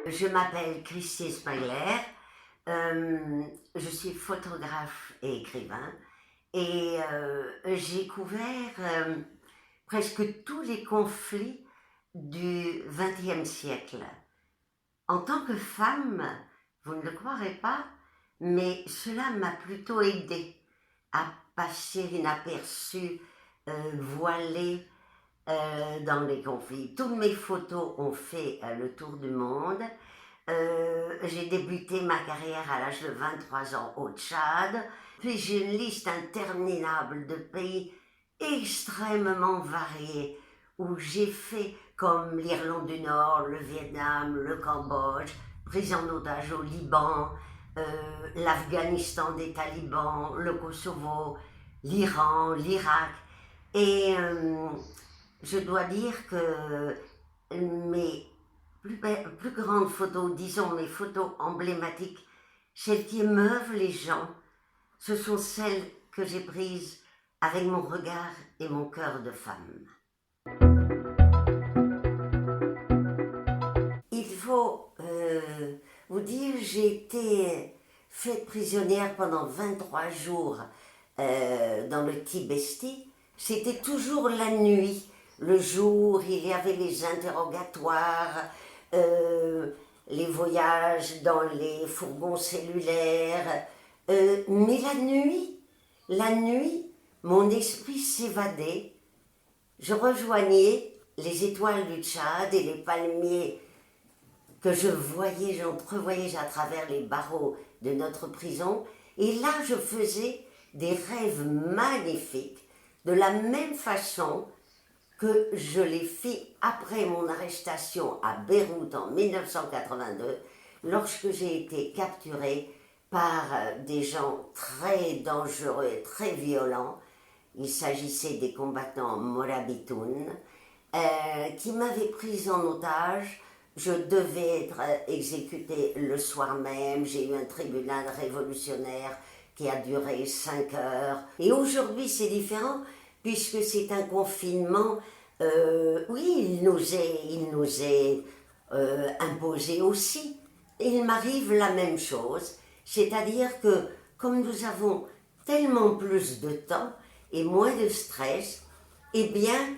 Je m'appelle Christine Spengler, je suis photographe et écrivain et j'ai couvert presque tous les conflits du XXe siècle. En tant que femme, vous ne le croirez pas, mais cela m'a plutôt aidée à passer inaperçue, voilée dans les conflits. Toutes mes photos ont fait le tour du monde. J'ai débuté ma carrière à l'âge de 23 ans au Tchad, puis j'ai une liste interminable de pays extrêmement variés où j'ai fait comme l'Irlande du Nord, le Vietnam, le Cambodge, prise en otage au Liban, l'Afghanistan des talibans, le Kosovo, l'Iran, l'Irak. Et je dois dire que mes plus grandes photos, disons mes photos emblématiques, celles qui émeuvent les gens, ce sont celles que j'ai prises avec mon regard et mon cœur de femme. Il faut vous dire, j'ai été faite prisonnière pendant 23 jours dans le Tibesti. C'était toujours la nuit. Le jour, il y avait les interrogatoires, les voyages dans les fourgons cellulaires. Mais la nuit, mon esprit s'évadait. Je rejoignais les étoiles du Tchad et les palmiers que j'entrevoyais à travers les barreaux de notre prison. Et là, je faisais des rêves magnifiques, de la même façon que je l'ai fait après mon arrestation à Beyrouth en 1982, lorsque j'ai été capturée par des gens très dangereux et très violents. Il s'agissait des combattants Morabitoun, qui m'avaient prise en otage. Je devais être exécutée le soir même. J'ai eu un tribunal révolutionnaire qui a duré 5 heures. Et aujourd'hui, c'est différent, puisque c'est un confinement. Oui, il nous est imposé aussi. Il m'arrive la même chose, c'est-à-dire que comme nous avons tellement plus de temps et moins de stress, eh bien,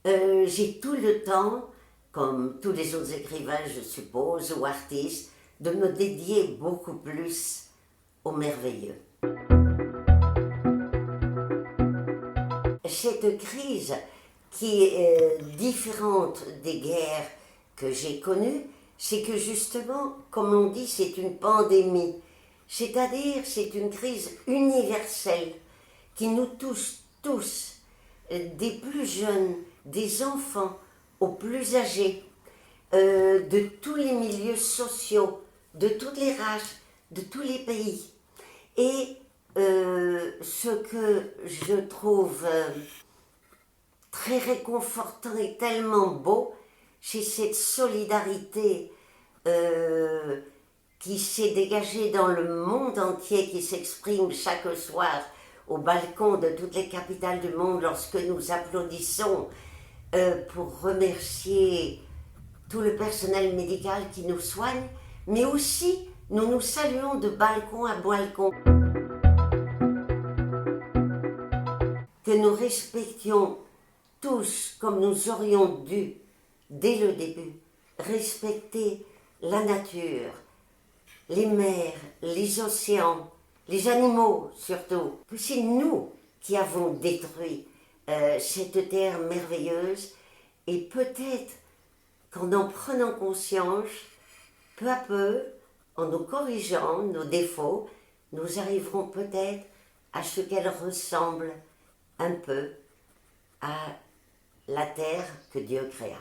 j'ai tout le temps, comme tous les autres écrivains, je suppose, ou artistes, de me dédier beaucoup plus au merveilleux. Cette crise qui est différente des guerres que j'ai connues, c'est que justement, comme on dit, c'est une pandémie. C'est-à-dire, c'est une crise universelle qui nous touche tous, des plus jeunes, des enfants aux plus âgés, de tous les milieux sociaux, de toutes les races, de tous les pays. Et ce que je trouve très réconfortant et tellement beau, c'est cette solidarité qui s'est dégagée dans le monde entier, qui s'exprime chaque soir au balcon de toutes les capitales du monde lorsque nous applaudissons pour remercier tout le personnel médical qui nous soigne, mais aussi nous nous saluons de balcon à balcon. Que nous respections tous comme nous aurions dû, dès le début, respecter la nature, les mers, les océans, les animaux surtout. Que c'est nous qui avons détruit cette terre merveilleuse, et peut-être qu'en en prenant conscience, peu à peu, en nous corrigeant nos défauts, nous arriverons peut-être à ce qu'elle ressemble un peu à la terre que Dieu créa.